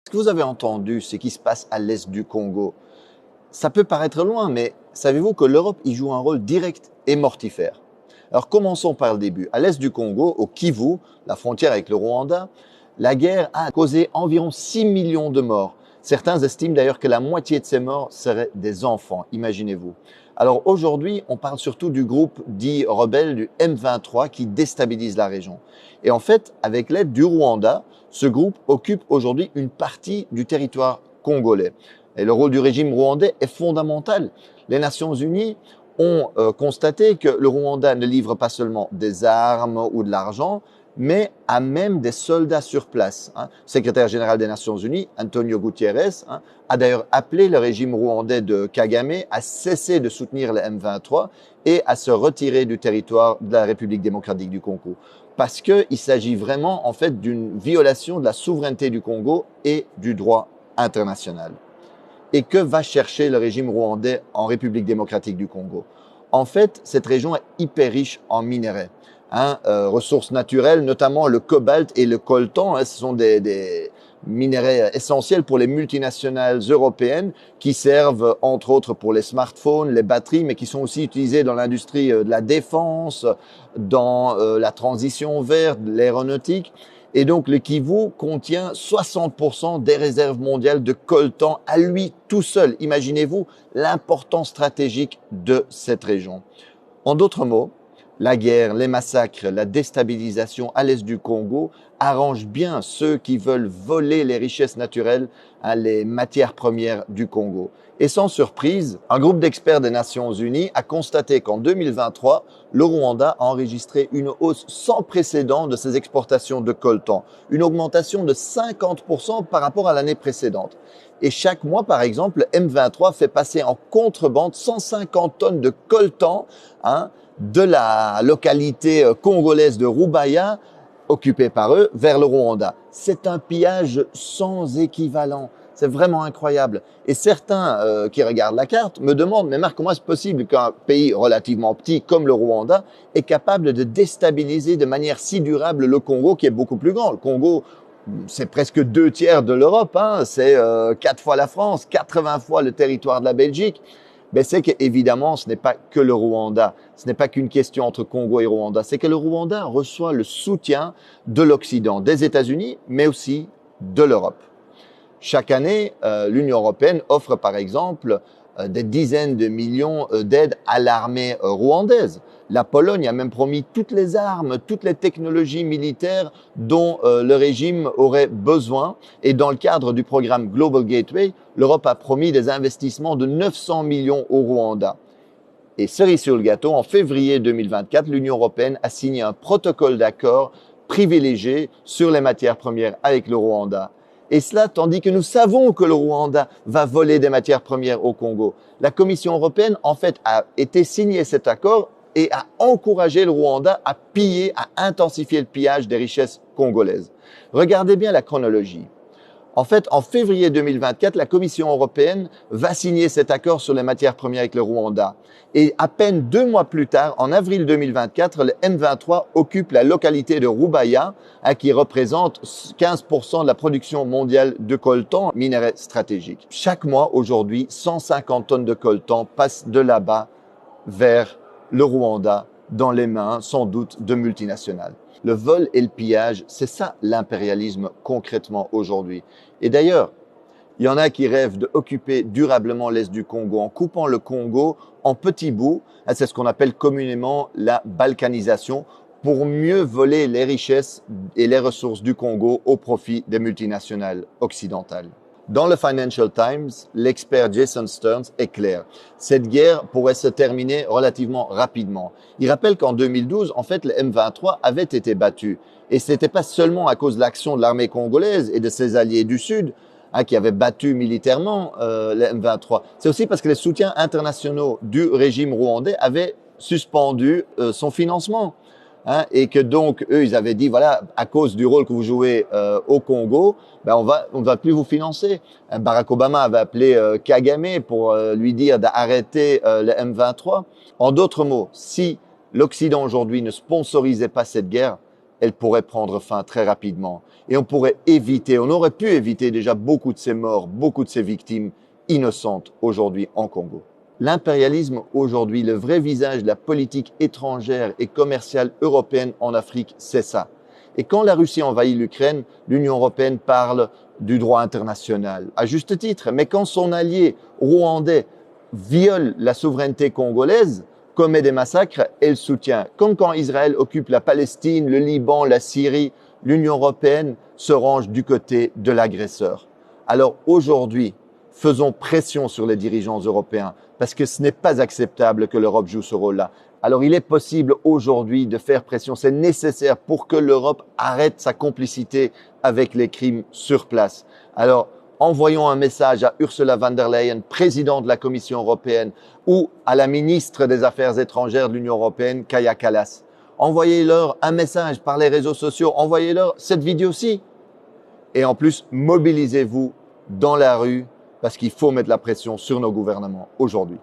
Ce que vous avez entendu, ce qui se passe à l'est du Congo, ça peut paraître loin, mais savez-vous que l'Europe y joue un rôle direct et mortifère? Alors commençons par le début. À l'est du Congo, au Kivu, la frontière avec le Rwanda, la guerre a causé environ 6 millions de morts. Certains estiment d'ailleurs que la moitié de ces morts seraient des enfants, imaginez-vous. Alors aujourd'hui, on parle surtout du groupe dit rebelle du M23 qui déstabilise la région. Et en fait, avec l'aide du Rwanda, ce groupe occupe aujourd'hui une partie du territoire congolais. Et le rôle du régime rwandais est fondamental. Les Nations Unies ont constaté que le Rwanda ne livre pas seulement des armes ou de l'argent, mais a même des soldats sur place. Le secrétaire général des Nations Unies, Antonio Guterres, a d'ailleurs appelé le régime rwandais de Kagame à cesser de soutenir le M23 et à se retirer du territoire de la République démocratique du Congo. Parce qu'il s'agit vraiment en fait d'une violation de la souveraineté du Congo et du droit international. Et que va chercher le régime rwandais en République démocratique du Congo? En fait, cette région est hyper riche en minerais, ressources naturelles, notamment le cobalt et le coltan. Ce sont des minerais essentiels pour les multinationales européennes qui servent entre autres pour les smartphones, les batteries, mais qui sont aussi utilisés dans l'industrie de la défense, dans la transition verte, l'aéronautique. Et donc, le Kivu contient 60% des réserves mondiales de coltan à lui tout seul. Imaginez-vous l'importance stratégique de cette région. En d'autres mots, la guerre, les massacres, la déstabilisation à l'est du Congo arrangent bien ceux qui veulent voler les richesses naturelles, les matières premières du Congo. Et sans surprise, un groupe d'experts des Nations Unies a constaté qu'en 2023, le Rwanda a enregistré une hausse sans précédent de ses exportations de coltan, une augmentation de 50% par rapport à l'année précédente. Et chaque mois, par exemple, le M23 fait passer en contrebande 150 tonnes de coltan de la localité congolaise de Rubaya, occupée par eux, vers le Rwanda. C'est un pillage sans équivalent. C'est vraiment incroyable. Et certains qui regardent la carte me demandent, mais Marc, comment est-ce possible qu'un pays relativement petit comme le Rwanda est capable de déstabiliser de manière si durable le Congo, qui est beaucoup plus grand? Le Congo, c'est presque 2/3 de l'Europe, c'est 4 fois la France, 80 fois le territoire de la Belgique. Ben c'est qu'évidemment, ce n'est pas que le Rwanda, ce n'est pas qu'une question entre Congo et Rwanda, c'est que le Rwanda reçoit le soutien de l'Occident, des États-Unis, mais aussi de l'Europe. Chaque année, l'Union européenne offre par exemple des dizaines de millions d'aides à l'armée rwandaise. La Pologne a même promis toutes les armes, toutes les technologies militaires dont le régime aurait besoin. Et dans le cadre du programme Global Gateway, l'Europe a promis des investissements de 900 millions au Rwanda. Et cerise sur le gâteau, en février 2024, l'Union européenne a signé un protocole d'accord privilégié sur les matières premières avec le Rwanda. Et cela tandis que nous savons que le Rwanda va voler des matières premières au Congo. La Commission européenne, en fait, a été signé cet accord et a encouragé le Rwanda à piller, à intensifier le pillage des richesses congolaises. Regardez bien la chronologie. En fait, en février 2024, la Commission européenne va signer cet accord sur les matières premières avec le Rwanda. Et à peine 2 mois plus tard, en avril 2024, le M23 occupe la localité de Rubaya, qui représente 15% de la production mondiale de coltan, minerai stratégique. Chaque mois, aujourd'hui, 150 tonnes de coltan passent de là-bas vers le Rwanda, dans les mains, sans doute, de multinationales. Le vol et le pillage, c'est ça l'impérialisme concrètement aujourd'hui. Et d'ailleurs, il y en a qui rêvent d'occuper durablement l'est du Congo en coupant le Congo en petits bouts. C'est ce qu'on appelle communément la balkanisation, pour mieux voler les richesses et les ressources du Congo au profit des multinationales occidentales. Dans le Financial Times, l'expert Jason Stearns est clair. Cette guerre pourrait se terminer relativement rapidement. Il rappelle qu'en 2012, en fait, le M23 avait été battu. Et ce n'était pas seulement à cause de l'action de l'armée congolaise et de ses alliés du Sud, qui avaient battu militairement le M23. C'est aussi parce que les soutiens internationaux du régime rwandais avaient suspendu son financement. Et que donc, eux, ils avaient dit, voilà, à cause du rôle que vous jouez au Congo, on ne va plus vous financer. Barack Obama avait appelé Kagame pour lui dire d'arrêter le M23. En d'autres mots, si l'Occident aujourd'hui ne sponsorisait pas cette guerre, elle pourrait prendre fin très rapidement. Et on pourrait éviter, on aurait pu éviter déjà beaucoup de ces morts, beaucoup de ces victimes innocentes aujourd'hui en Congo. L'impérialisme aujourd'hui, le vrai visage de la politique étrangère et commerciale européenne en Afrique, c'est ça. Et quand la Russie envahit l'Ukraine, l'Union européenne parle du droit international, à juste titre. Mais quand son allié rwandais viole la souveraineté congolaise, commet des massacres, elle soutient. Comme quand Israël occupe la Palestine, le Liban, la Syrie, l'Union européenne se range du côté de l'agresseur. Alors aujourd'hui, faisons pression sur les dirigeants européens parce que ce n'est pas acceptable que l'Europe joue ce rôle-là. Alors il est possible aujourd'hui de faire pression, c'est nécessaire pour que l'Europe arrête sa complicité avec les crimes sur place. Alors envoyons un message à Ursula von der Leyen, présidente de la Commission européenne, ou à la ministre des Affaires étrangères de l'Union européenne, Kaja Kallas. Envoyez-leur un message par les réseaux sociaux, envoyez-leur cette vidéo-ci. Et en plus, mobilisez-vous dans la rue parce qu'il faut mettre la pression sur nos gouvernements aujourd'hui.